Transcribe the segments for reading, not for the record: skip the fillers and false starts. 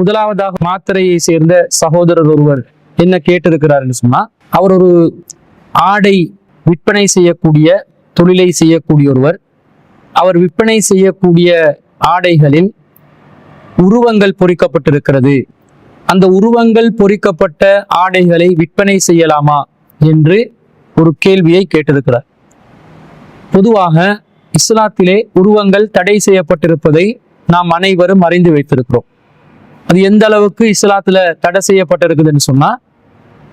முதலாவதாக மாத்திரையை சேர்ந்த சகோதரர் ஒருவர் என்ன கேட்டிருக்கிறார் சொன்னா, அவர் ஒரு ஆடை விற்பனை செய்யக்கூடிய தொழிலை செய்யக்கூடிய ஒருவர். அவர் விற்பனை செய்யக்கூடிய ஆடைகளில் உருவங்கள் பொறிக்கப்பட்டிருக்கிறது. அந்த உருவங்கள் பொறிக்கப்பட்ட ஆடைகளை விற்பனை செய்யலாமா என்று ஒரு கேள்வியை கேட்டிருக்கிறார். பொதுவாக இஸ்லாத்திலே உருவங்கள் தடை செய்யப்பட்டிருப்பதை நாம் அனைவரும் அறிந்து வைத்திருக்கிறோம். அது எந்த அளவுக்கு இஸ்லாத்துல தடை செய்யப்பட்டிருக்குதுன்னு சொன்னா,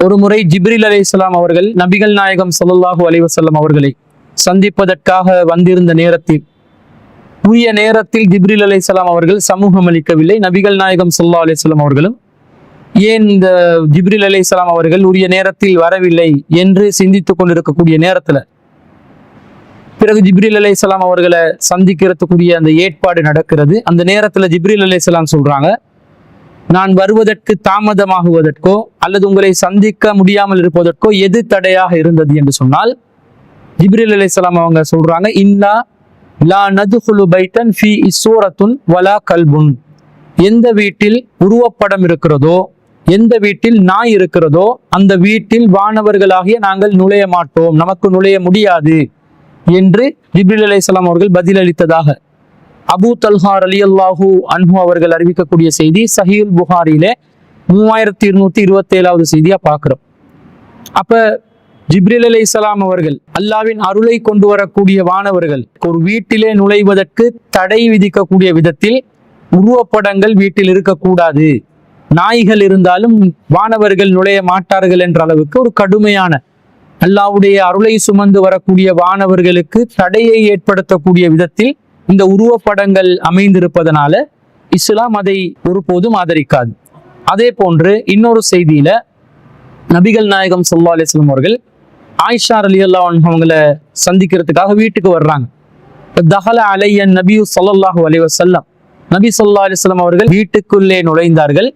ஒரு முறை ஜிப்ரீல் அலைஹிஸ்ஸலாம் அவர்கள் நபிகள் நாயகம் ஸல்லல்லாஹு அலைஹி வஸல்லம் அவர்களை சந்திப்பதற்காக வந்திருந்த நேரத்தில், உரிய நேரத்தில் ஜிப்ரீல் அலைஹிஸ்ஸலாம் அவர்கள் சமூகம் அளிக்கவில்லை. நபிகள் நாயகம் ஸல்லல்லாஹு அலைஹி வஸல்லம் அவர்களும் ஏன் இந்த ஜிப்ரீல் அலைஹிஸ்ஸலாம் அவர்கள் உரிய நேரத்தில் வரவில்லை என்று சிந்தித்துக் கொண்டிருக்கக்கூடிய நேரத்துல பிறகு ஜிப்ரீல் அலைஹிஸ்ஸலாம் அவர்களை சந்திக்கிறதுக்குரிய அந்த ஏற்பாடு நடக்கிறது. அந்த நேரத்துல ஜிப்ரீல் அலைஹிஸ்ஸலாம் சொல்றாங்க, நான் வருவதற்கு தாமதமாகுவதற்கோ அல்லது உங்களை சந்திக்க முடியாமல் இருப்பதற்கோ எது தடையாக இருந்தது என்று சொன்னால், ஜிப்ரீல் அலைஹிஸ்ஸலாம் அவங்க சொல்றாங்க, இன்னா லா நதுகுலு பைத்தன் ஃபீ இஸ்ஸூரத்துன் வலா கல்புன். எந்த வீட்டில் உருவப்படம் இருக்கிறதோ, எந்த வீட்டில் நாய் இருக்கிறதோ அந்த வீட்டில் வானவர்களாகிய நாங்கள் நுழைய மாட்டோம், நமக்கு நுழைய முடியாது என்று ஜிப்ரீல் அலைஹிஸ்ஸலாம் அவர்கள் பதிலளித்ததாக அபூ தல்ஹா ரலியல்லாஹு அன்ஹு அவர்கள் அறிவிக்கக்கூடிய செய்தி சஹீஹுல் புகாரியிலே 3227வது செய்தியா பார்க்கிறோம். அப்ப ஜிப்ரீல் அலைஹிஸ்ஸலாம் அவர்கள் அல்லாவின் அருளை கொண்டு வரக்கூடிய வானவர்கள் ஒரு வீட்டிலே நுழைவதற்கு தடை விதிக்கக்கூடிய விதத்தில் உருவப்படங்கள் வீட்டில் இருக்கக்கூடாது, நாய்கள் இருந்தாலும் வானவர்கள் நுழைய மாட்டார்கள் என்ற அளவுக்கு ஒரு கடுமையான அல்லாஹ்வுடைய அருளை சுமந்து வரக்கூடிய வானவர்களுக்கு தடையை ஏற்படுத்தக்கூடிய விதத்தில் இந்த உருவப்படங்கள் அமைந்திருப்பதனால இஸ்லாம் அதை ஒருபோதும் ஆதரிக்காது. அதே போன்று இன்னொரு செய்தியில நபிகள் நாயகம் ஸல்லல்லாஹு அலைஹி வஸல்லம் அவர்கள் ஆயிஷா ரலியல்லாஹு அன்ஹா அவங்களை சந்திக்கிறதுக்காக வீட்டுக்கு வர்றாங்க. தஹல அலைய நபி ஸல்லல்லாஹு அலைஹி வஸல்லம், நபி ஸல்லல்லாஹு அலைஹி வஸல்லம் அவர்கள் வீட்டுக்குள்ளே நுழைந்தார்கள்.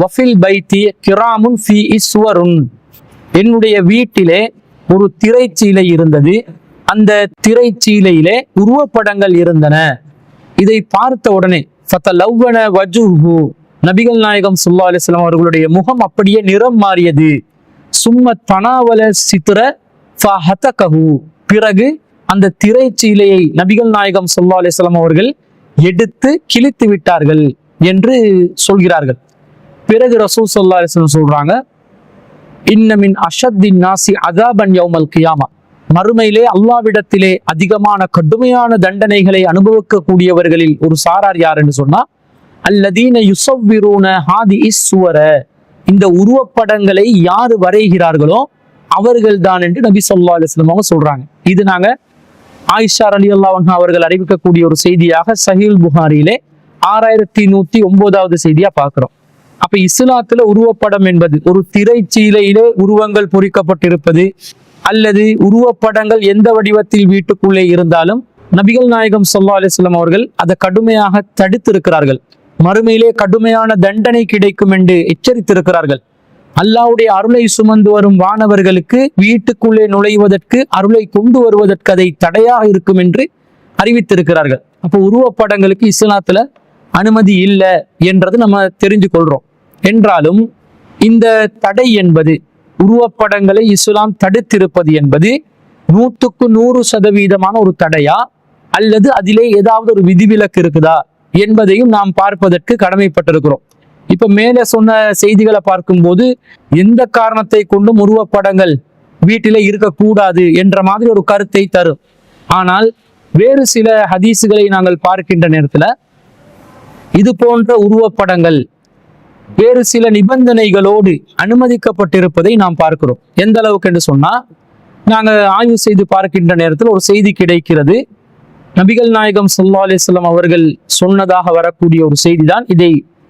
வஃபில் பைத்தி கிராமுன் ஃபீ இஸ்வருன். என்னுடைய வீட்டிலே ஒரு திரைச்சீலை இருந்தது, அந்த திரைச்சீலையிலே உருவப்படங்கள் இருந்தன. இதை பார்த்த உடனே ஃபதலவ்வன வஜுஹு, நபிகள் நாயகம் ஸல்லல்லாஹு அலைஹி வஸல்லம் அவர்களுடைய முகம் அப்படியே நிறம் மாறியது. சும்ம தனாவல சித்ர ஃபஹதகஹு, பிறகு அந்த திரைச்சீலையை நபிகள் நாயகம் ஸல்லல்லாஹு அலைஹி வஸல்லம் அவர்கள் எடுத்து கிழித்து விட்டார்கள் என்று சொல்கிறார்கள். பிறகு ரசூல் ஸல்லல்லாஹு அலைஹி வஸல்லம் சொல்றாங்க, இன்ன மின் அஷத்தின் நாசி அஸாபன் யௌமல் கியாமா, மறுமையிலே அல்லாஹ்விடத்திலே அதிகமான கடுமையான தண்டனைகளை அனுபவிக்கக்கூடியவர்களில் ஒரு சாரார் யார் என்று சொன்னா, அல்லதீன யுஸவ்விரூன ஹாதி இஸ்ஸுவர, இந்த உருவப்படங்களை யாரு வரைகிறார்களோ அவர்கள் தான் என்று நபி ஸல்லல்லாஹு அலைஹி வஸல்லம் அவங்க சொல்றாங்க. இது நாங்க ஆயிஷா ரலியல்லாஹு அன்ஹா அவர்கள் அறிவிக்கக்கூடிய ஒரு செய்தியாக சஹீஹுல் புகாரியிலே 6109வது செய்தியா பார்க்கிறோம். அப்ப இஸ்லாத்துல உருவப்படம் என்பது ஒரு திரைச்சீலையிலே உருவங்கள் பொறிக்கப்பட்டிருப்பது அல்லது உருவப்படங்கள் எந்த வடிவத்தில் வீட்டுக்குள்ளே இருந்தாலும் நபிகள் நாயகம் ஸல்லல்லாஹு அலைஹி வஸல்லம் அவர்கள் அதை கடுமையாக தடுத்திருக்கிறார்கள். மறுமையிலே கடுமையான தண்டனை கிடைக்கும் என்று எச்சரித்திருக்கிறார்கள். அல்லாஹ்வுடைய அருளை சுமந்து வரும் வானவர்களுக்கு வீட்டுக்குள்ளே நுழைவதற்கு, அருளை கொண்டு வருவதற்கு அதை தடையாக இருக்கும் என்று அறிவித்திருக்கிறார்கள். அப்போ உருவப்படங்களுக்கு இஸ்லாத்துல அனுமதி இல்லை என்றது நம்ம தெரிஞ்சு கொள்றோம். என்றாலும் இந்த தடை என்பது, உருவப்படங்களை இஸ்லாம் தடுத்திருப்பது என்பது 100% ஒரு தடையா அல்லது அதிலே ஏதாவது ஒரு விதிவிலக்கு இருக்குதா என்பதையும் நாம் பார்ப்பதற்கு கடமைப்பட்டிருக்கிறோம். இப்ப மேலே சொன்ன செய்திகளை பார்க்கும்போது எந்த காரணத்தை கொண்டும் உருவப்படங்கள் வீட்டிலே இருக்கக்கூடாது என்ற மாதிரி ஒரு கருத்தை தரும். ஆனால் வேறு சில ஹதீசுகளை நாங்கள் பார்க்கின்ற நேரத்துல இது போன்ற உருவப்படங்கள் வேறு சில நிபந்தனைகளோடு அனுமதிக்கப்பட்டிருப்பதை நாம் பார்க்கிறோம். எந்த அளவுக்கு என்று சொன்னா, நாங்க ஆய்வு செய்து பார்க்கின்ற நேரத்தில் ஒரு செய்தி கிடைக்கிறது. நபிகள் நாயகம் ஸல்லல்லாஹு அலைஹி வஸல்லம் அவர்கள் சொன்னதாக வரக்கூடிய ஒரு செய்தி தான். இதை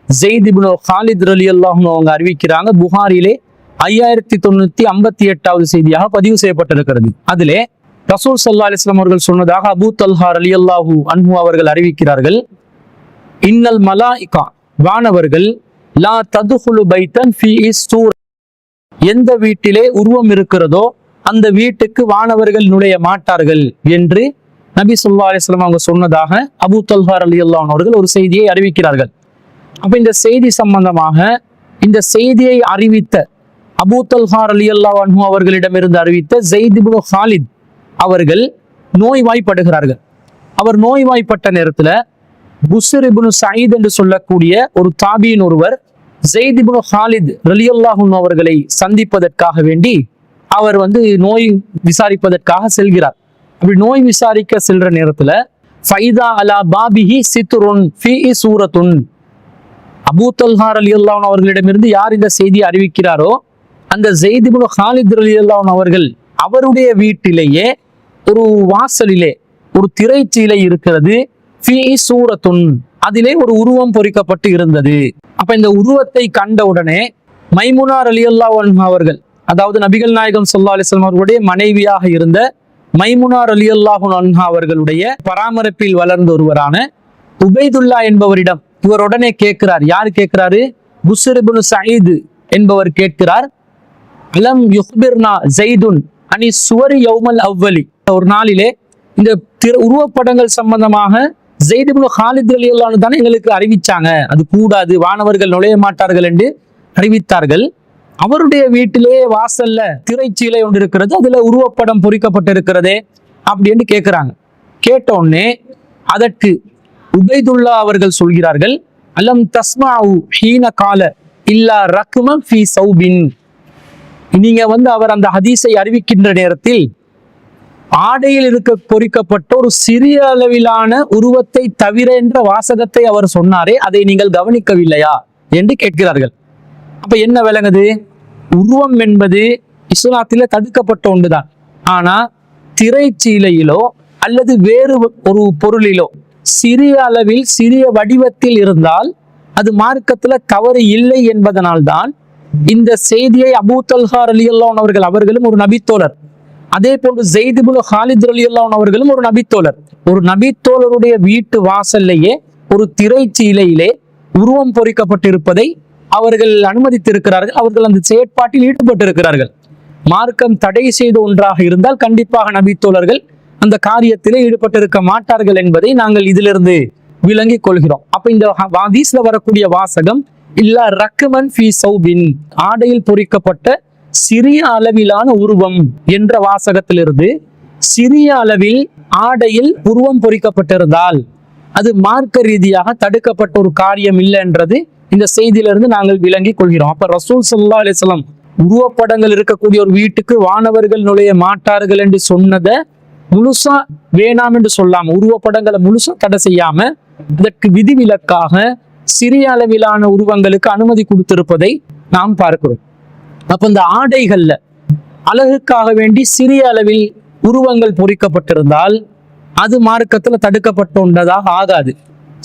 ஸைத் இப்னு காலித் ரலியல்லாஹு அன்ஹு அவங்க அறிவிக்கிறாங்க. புகாரிலே 5958வது செய்தியாக பதிவு செய்யப்பட்டிருக்கிறது. அதிலே ரசூல் ஸல்லல்லாஹு அலைஹி வஸல்லம் அவர்கள் சொன்னதாக அபூ தல்ஹா ரலியல்லாஹு அன்ஹு அவர்கள் அறிவிக்கிறார்கள், இன்னல் மலாயிகா, வானவர்கள், லா ததுகுலு பைத்தன் ஃபீ இஸ்ஸூர், எந்த வீட்டிலே உருவம் இருக்கிறதோ அந்த வீட்டுக்கு வானவர்கள் நுழைய மாட்டார்கள் என்று நபி ஸல்லல்லாஹு அலைஹி வஸல்லம் அவங்க சொன்னதாக அபூ தல்ஹா ரலியல்லாஹு அன்ஹு அவர்கள் ஒரு செய்தியை அறிவிக்கிறார்கள். அப்ப இந்த செய்தி சம்பந்தமாக இந்த செய்தியை அறிவித்த அபூ தல்ஹா ரலியல்லாஹு அன்ஹு அவர்களிடமிருந்து அறிவித்த ஸைத் இப்னு ஹாலித் அவர்கள் நோய்வாய்ப்படுகிறார்கள். அவர் நோய்வாய்ப்பட்ட நேரத்துல புஸ்ர் இப்னு சயீத் என்று சொல்லக்கூடிய ஒரு தாபியின் ஒருவர் ஸைத் இப்னு ஹாலித் ரலியல்லாஹு அன்ஹு அவர்களை சந்திப்பதற்காக வேண்டி அவர் நோய் விசாரிப்பதற்காக செல்கிறார். அப்படி நோய் விசாரிக்க செல்ற நேரத்துல ஃபைதா அலா பாபிஹி சித்ருன் ஃபீஹி சூரத்துன், அபூ தல்ஹா ரலியல்லாஹு அன்ஹு அவர்களிடமிருந்து யார் இந்த செய்தியை அறிவிக்கிறாரோ அந்த ஸைத் இப்னு ஹாலித் ரலியல்லாஹு அன்ஹு அவர்கள் அவருடைய வீட்டிலேயே ஒரு வாசலிலே ஒரு திரைச்சீலை இருக்கிறது. ஃபீஹி சூரத்துன், அதிலே ஒரு உருவம் பொறிக்கப்பட்டு இருந்தது. அப்ப இந்த உருவத்தை கண்ட உடனே மைமுனா ரலியல்லாஹு அன்ஹா அவர்கள், அதாவது நபிகள் நாயகம் ஸல்லல்லாஹு அலைஹி வஸல்லம் அவர்களுடைய மனைவியாக இருந்த மைமுனா ரலியல்லாஹு அன்ஹா அவர்களுடைய பராமரிப்பில் வளர்ந்த ஒருவரான உபைதுல்லா என்பவரிடம் இவர் உடனே கேட்கிறார். யார் கேட்கிறாரு? புஸ்ர் இப்னு சயீத் என்பவர் கேட்கிறார். அலம் யுக்பிர்னா ஸைதுன் அனி சுவரி யௌமல் அவ்வலி, ஒரு நாளிலே இந்த உருவப்படங்கள் சம்பந்தமாக ஸைத் இப்னு ஹாலித் ரலியல்லாஹு அன்ஹு தானே எங்களுக்கு அறிவிச்சாங்க, அது கூடாது, வானவர்கள் நுழைய மாட்டார்கள் என்று அறிவித்தார்கள். அவருடைய வீட்டிலே வாசல்ல திரைச்சீலை ஒன்று இருக்கிறது, அதுல உருவப்படம் பொறிக்கப்பட்டிருக்கிறதே அப்படின்னு கேட்கிறாங்க. கேட்ட உடனே அதற்கு உபைதுல்லா அவர்கள் சொல்கிறார்கள், அலம் தஸ்மாஉ ஹீன கால இல்லா ரக்ம ஃபீ சௌபின், நீங்க அவர் அந்த ஹதீஸை அறிவிக்கின்ற நேரத்தில் ஆடையில் இருக்க பொறிக்கப்பட்ட ஒரு சிறிய அளவிலான உருவத்தை தவிர என்ற வாசகத்தை அவர் சொன்னாரே, அதை நீங்கள் கவனிக்கவில்லையா என்று கேட்கிறார்கள். அப்ப என்ன விளங்குது? உருவம் என்பது இஸ்லாத்தில தடுக்கப்பட்ட ஒன்றுதான். ஆனா திரைச்சீலையிலோ அல்லது வேறு ஒரு பொருளிலோ சிறிய அளவில் சிறிய வடிவத்தில் இருந்தால் அது மார்க்கத்துல தவறு இல்லை என்பதனால்தான் இந்த செய்தியை அபூ தல்ஹா ரலியல்லாஹு அன்ஹு அவர்களும் ஒரு நபித்தோழர், அதே போன்று ஸைத் இப்னு ஹாலித் ரலியல்லாஹு அன்ஹு அவர்களும் ஒரு நபித்தோழர், ஒரு நபித்தோழருடைய வீட்டு வாசல்லையே ஒரு திரைச்சீலையிலே உருவம் பொறிக்கப்பட்டிருப்பதை அவர்கள் அனுமதித்திருக்கிறார்கள். அவர்கள் அந்த செயற்பாட்டில் ஈடுபட்டிருக்கிறார்கள். மார்க்கம் தடை செய்த ஒன்றாக இருந்தால் கண்டிப்பாக நபித்தோழர்கள் அந்த காரியத்திலே ஈடுபட்டிருக்க மாட்டார்கள் என்பதை நாங்கள் இதிலிருந்து விளங்கிக் கொள்கிறோம். அப்ப இந்த ஹதீஸ்ல வரக்கூடிய வாசகம் இல்லா ரக்மன் ஃபீ சௌபின், ஆடையில் பொறிக்கப்பட்ட சிறிய அளவிலான உருவம் என்ற வாசகத்திலிருந்து சிறிய அளவில் ஆடையில் உருவம் பொறிக்கப்பட்டிருந்தால் அது மார்க்க ரீதியாக தடுக்கப்பட்ட ஒரு காரியம் இல்லை என்றது இந்த செய்தியிலிருந்து நாங்கள் விளங்கி கொள்கிறோம். அப்ப ரசூல் ஸல்லல்லாஹு அலைஹி வஸல்லம் உருவப்படங்கள் இருக்கக்கூடிய ஒரு வீட்டுக்கு வானவர்கள் நுழைய மாட்டார்கள் என்று சொன்னதை முழுசா வேணாம் என்று சொல்லாம, உருவப்படங்களை முழுசா தடை செய்யாம அதற்கு விதிவிலக்காக சிறிய அளவிலான உருவங்களுக்கு அனுமதி கொடுத்திருப்பதை நாம் பார்க்கிறோம். அப்ப இந்த ஆடைகள்ல அழகுக்காக வேண்டி சிறிய அளவில் உருவங்கள் பொறிக்கப்பட்டிருந்தால் அது மார்க்கத்துல தடுக்கப்பட்ட ஒன்றதாக ஆகாது.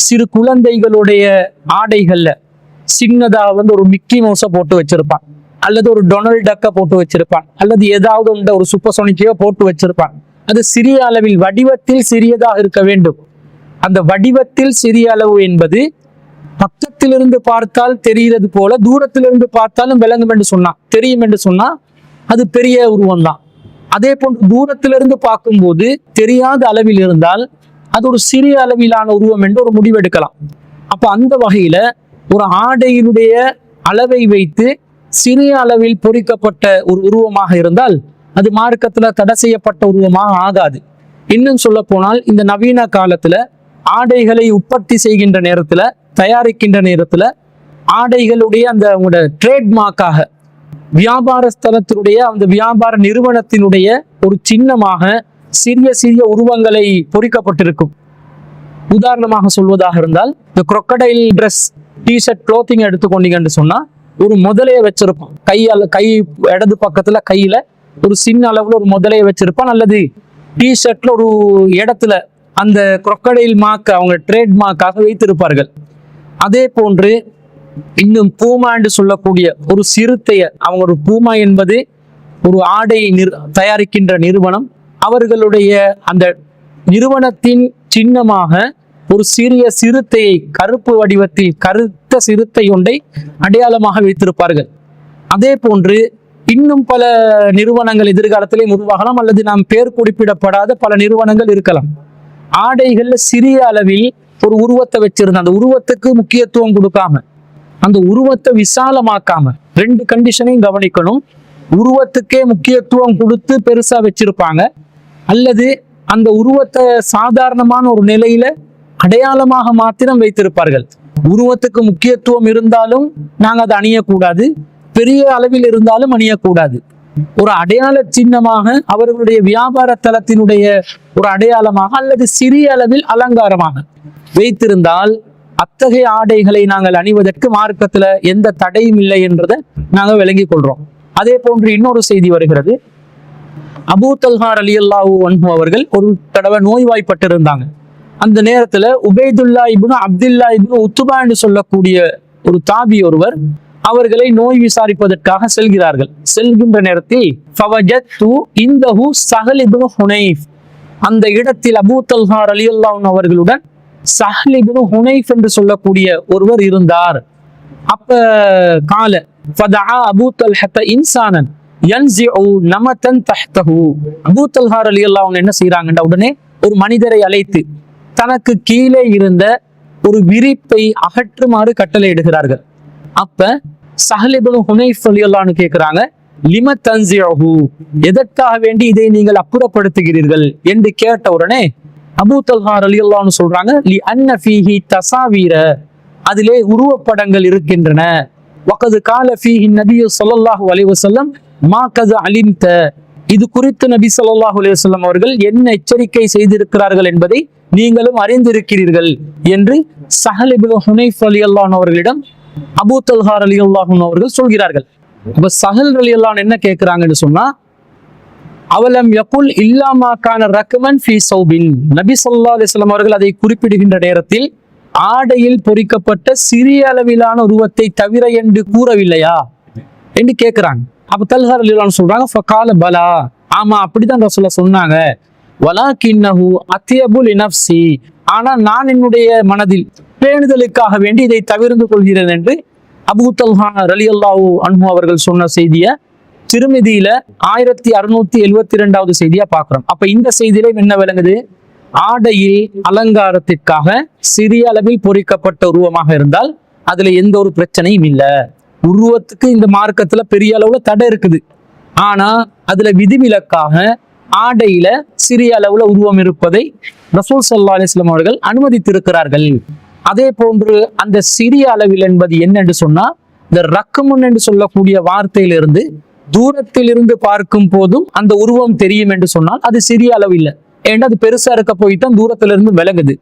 சிறு குழந்தைகளுடைய ஆடைகள்ல சின்னதா ஒரு மிக்கி மவுஸை போட்டு வச்சிருப்பான், அல்லது ஒரு டொனால்ட் டக்கை போட்டு வச்சிருப்பான், அல்லது ஏதாவது ஒரு சூப்பர்சோனிக்கையோ போட்டு வச்சிருப்பான். அது சிறிய அளவில் வடிவத்தில் சிறியதாக இருக்க வேண்டும். அந்த வடிவத்தில் சிறிய அளவு என்பது பக்கத்திலிருந்து பார்த்தால் தெரிகிறது போல தூரத்திலிருந்து பார்த்தாலும் விளங்கும் என்று சொன்னா, தெரியும் என்று சொன்னா அது பெரிய உருவம் தான். அதே போன்று தூரத்திலிருந்து பார்க்கும்போது தெரியாத அளவில் இருந்தால் அது ஒரு சிறிய அளவிலான உருவம் என்று ஒரு முடிவெடுக்கலாம். அப்ப அந்த வகையில ஒரு ஆடையினுடைய அளவை வைத்து சிறிய அளவில் பொறிக்கப்பட்ட ஒரு உருவமாக இருந்தால் அது மார்க்கத்துல தடை செய்யப்பட்ட உருவமாக ஆகாது. இன்னும் சொல்ல போனால் இந்த நவீன காலத்துல ஆடைகளை உற்பத்தி செய்கின்ற நேரத்துல, தயாரிக்கின்ற நேரத்துல ஆடைகளுடைய அந்த ட்ரேட்மார்க்காக வியாபார ஸ்தலத்தினுடைய அந்த வியாபார நிறுவனத்தினுடைய ஒரு சின்னமாக சிறிய சிறிய உருவங்களை பொறிக்கப்பட்டிருக்கும். உதாரணமாக சொல்வதாக இருந்தால் இந்த crocodile ட்ரெஸ், டிஷர்ட், க்ளோத்திங் எடுத்துக்கொண்டீங்கன்னு சொன்னா ஒரு முதலையை வச்சிருப்பான், கை இடது பக்கத்துல கையில ஒரு சின்ன அளவுல ஒரு முதலையை வச்சிருப்பான், அல்லது டிஷர்ட்ல ஒரு இடத்துல அந்த crocodile மார்க் அவங்க ட்ரேட் மார்க்காக வைத்திருப்பார்கள். அதே போன்று இன்னும் பூமா என்று சொல்லக்கூடிய ஒரு சிறுத்தைய, அவங்க ஒரு பூமா என்பது ஒரு ஆடை தயாரிக்கின்ற நிறுவனம், அவர்களுடைய அந்த நிறுவனத்தின் சின்னமாக ஒரு சிறிய சிறுத்தையை கருப்பு வடிவத்தில் கருத்த சிறுத்தை ஒன்றை அடையாளமாக வைத்திருப்பார்கள். அதே போன்று இன்னும் பல நிறுவனங்கள் எதிர்காலத்திலே உருவாகலாம், அல்லது நாம் பேர் குறிப்பிடப்படாத பல நிறுவனங்கள் இருக்கலாம். ஆடைகள்ல சிறிய அளவில் ஒரு உருவத்தை வச்சிருந்த அந்த உருவத்துக்கு முக்கியத்துவம் கொடுக்காம அந்த உருவத்தை விசாலமாக்காம, ரெண்டு கண்டிஷனையும் கவனிக்கணும். உருவத்துக்கே முக்கியத்துவம் கொடுத்து பெருசா வச்சிருப்பாங்க, அல்லது அந்த உருவத்தை சாதாரணமான ஒரு நிலையில அடையாளமாக மாத்திரம் வைத்திருப்பார்கள். உருவத்துக்கு முக்கியத்துவம் இருந்தாலும் நாங்க அதை அணியக்கூடாது, பெரிய அளவில் இருந்தாலும் அணியக்கூடாது. ஒரு அடையாள சின்னமாக, அவர்களுடைய வியாபார தளத்தினுடைய ஒரு அடையாளமாக, அல்லது சிறிய அளவில் அலங்காரமாக வைத்திருந்தால் அத்தகைய ஆடைகளை நாங்கள் அணிவதற்கு மார்க்கத்துல எந்த தடையும் இல்லை என்றதை நாங்கள் விளங்கிக் கொள்றோம். அதே போன்று இன்னொரு செய்தி வருகிறது. அபூ தல்ஹா ரலியல்லாஹு அன்ஹு அவர்கள் ஒரு தடவை நோய்வாய்ப்பட்டிருந்தாங்க. அந்த நேரத்துல உபைதுல்லா இப்னு அப்துல்லா இப்னு உத்துபா என்று சொல்லக்கூடிய ஒரு தாபி ஒருவர் அவர்களை நோய் விசாரிப்பதற்காக செல்கிறார்கள். செல்கின்ற நேரத்தில் ஃபவஜத்து இந்தஹு ஸஹல் இப்னு ஹுனைஃப், அந்த இடத்தில் அபூ தல்ஹா ரலியல்லாஹு அன்ஹு அவர்களுடன் ஸஹல் இப்னு ஹுனைஃப் என்று சொல்லக்கூடிய ஒருவர் இருந்தார். அப்ப கால ஃபதஆ அபூ தல்ஹா இன்சானன் யன்ஸிஉ நமதன் தஹ்தஹு, அபூ தல்ஹா ரலியல்லாஹு அன்ஹு என்ன செய்றாங்கன்னா, உடனே ஒரு மனிதரை அழைத்து தனக்கு கீழே இருந்த ஒரு விரிப்பை அகற்றுமாறு கட்டளையிடுகிறார்கள். அப்ப ஸஹல் இப்னு ஹுனைஃப் ரலியல்லாஹு அன்ஹு கேட்கிறாங்க, லிம தன்ஸிஉஹு, எதற்காக வேண்டி இதை நீங்கள் அப்புறப்படுத்துகிறீர்கள் என்று கேட்ட உடனே அபூ தல்ஹா ரலியல்லாஹு அன்ஹு சொல்றாங்க, லி அன்ன ஃபீஹி தஸாவீர, அதிலே உருவப்படங்கள் இருக்கின்றன. வகது கால ஃபீஹி நபி ஸல்லல்லாஹு அலைஹி வஸல்லம் மா கது அலிம்த, இது குறித்து நபி ஸல்லல்லாஹு அலைஹி வஸல்லம் அவர்கள் என்ன எச்சரிக்கை செய்திருக்கிறார்கள் என்பதை நீங்களும் அறிந்திருக்கிறீர்கள் என்று ஸஹல் இப்னு ஹுனைஃப் ரலியல்லாஹு அன்ஹு அவர்களிடம் அபூ தல்ஹா ரலியல்லாஹு அன்ஹு அவர்கள் சொல்கிறார்கள். அப்ப ஸஹல் ரலியல்லாஹு அன்ஹு என்ன கேட்கிறாங்கன்னு சொன்னா, அவலம் யகுல் இல்லாமா கான ரக்மன் ஃபீ ஸௌபின், நபி ஸல்லல்லாஹு அலைஹி வஸல்லம் அவர்கள் அதை குறிப்பிடுகின்ற நேரத்தில் ஆடையில் பொறிக்கப்பட்ட சிறிய அளவிலான உருவத்தை தவிர என்று கூறவில்லையா என்று கேட்கிறாங்க. அப்ப தல்ஹா ரலியல்லாஹு அன்ஹு சொல்றாங்க, ஃபகால பலா, ஆமா அப்படிதான் ரசூலுல்லாஹ் சொன்னாங்க. வலாகின்னஹு அத்யபு லினஃப்ஸி, ஆனா நான் என்னுடைய மனதில் பேணுதலுக்காக வேண்டி இதை தவிர்த்து கொள்கிறேன் என்று அபூ தல்ஹா ரலியல்லாஹு அன்ஹு அவர்கள் சொன்ன செய்தியை திருமிதியில 1672வது செய்தியா பார்க்கிறோம். அப்ப இந்த செய்தியில என்ன விளங்குது? ஆடையில் அலங்காரத்திற்காக சிறிய அளவில் பொறிக்கப்பட்ட உருவமாக இருந்தால் அதுல எந்த ஒரு பிரச்சனையும் இல்லை. உருவத்துக்கு இந்த மார்க்கத்துல பெரிய அளவுல தடை இருக்குது, ஆனா அதுல விதிவிலக்காக ஆடையில சிறிய அளவுல உருவம் இருப்பதை ரசூல் ஸல்லல்லாஹு அலைஹி வஸல்லம் அவர்கள் அனுமதித்திருக்கிறார்கள். அதே போன்று அந்த சிறிய அளவில் என்பது என்னென்று சொன்னா, இந்த ரக்கமுன் என்று சொல்லக்கூடிய வார்த்தையிலிருந்து தூரத்தில் இருந்து பார்க்கும் போதும் அந்த உருவம் தெரியும் என்று சொன்னால் அது சிறிய அளவு இல்லை, ஏன்னா அது பெருசா இருக்க போய்தான் தூரத்துல இருந்து விளங்குது.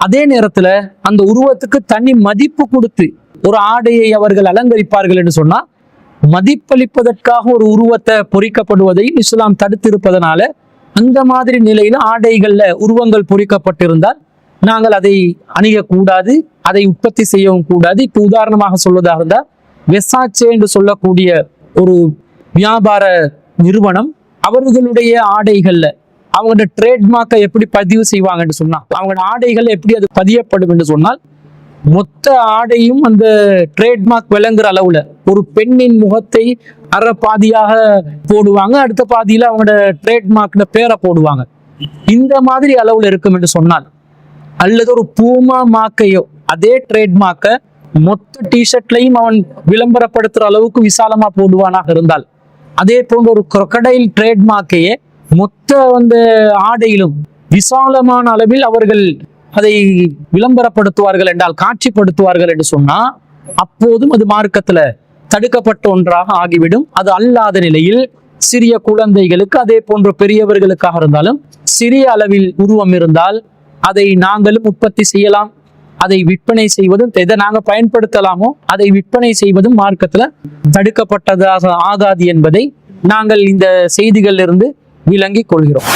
அதே நேரத்துல அந்த உருவத்துக்கு தனி மதிப்பு கொடுத்து ஒரு ஆடையை அவர்கள் அலங்கரிப்பார்கள் என்று சொன்னா, மதிப்பளிப்பதற்காக ஒரு உருவத்தை பொறிக்கப்படுவதையும் இஸ்லாம் தடுத்திருப்பதனால அந்த மாதிரி நிலையில ஆடைகள்ல உருவங்கள் பொறிக்கப்பட்டிருந்தால் நாங்கள் அதை அணியக்கூடாது, அதை உற்பத்தி செய்யவும் கூடாது. இப்ப உதாரணமாக சொல்வதாக இருந்தால், வெசாச்சே என்று சொல்லக்கூடிய ஒரு வியாபார நிறுவனம் அவர்களுடைய ஆடைகள்ல அவங்களோட ட்ரேட்மார்க்கை எப்படி பதிவு செய்வாங்கன்னு சொன்னா, அவங்களோட ஆடைகள் எப்படி அது பதியப்படும் என்று சொன்னால், மொத்த ஆடையும் அந்த ட்ரேட்மார்க் விளங்குற அளவுல ஒரு பெண்ணின் முகத்தை அரை பாதியாக போடுவாங்க, அடுத்த பாதியில அவங்களோட ட்ரேட்மார்க்ல பேரை போடுவாங்க. இந்த மாதிரி அளவுல இருக்கும் என்று சொன்னால், அல்லது ஒரு பூமா மாக்கையோ அதே ட்ரேட்மார்க்கை மொத்த டிஷர்ட்லையும் அவன் விளம்பரப்படுத்துற அளவுக்கு விசாலமா போடுவானாக இருந்தால், அதே போன்ற ஒரு crocodile ட்ரேட்மார்க்கையே மொத்த அந்த ஆடையிலும் விசாலமான அளவில் அவர்கள் அதை விளம்பரப்படுத்துவார்கள் என்றால், காட்சிப்படுத்துவார்கள் என்று சொன்னா, அப்போதும் அது மார்க்கத்துல தடுக்கப்பட்ட ஒன்றாக ஆகிவிடும். அது அல்லாத நிலையில் சிறிய குழந்தைகளுக்கு அதே போன்ற பெரியவர்களுக்காக இருந்தாலும் சிறிய அளவில் உருவம் இருந்தால் அதை நாங்களும் உற்பத்தி செய்யலாம். அதை விற்பனை செய்வதும், எதை நாங்க பயன்படுத்தலாமோ அதை விற்பனை செய்வதும் மார்க்கத்துல தடுக்கப்பட்டதாக ஆகாது என்பதை நாங்கள் இந்த செய்திகளிலிருந்து விளங்கிக் கொள்கிறோம்.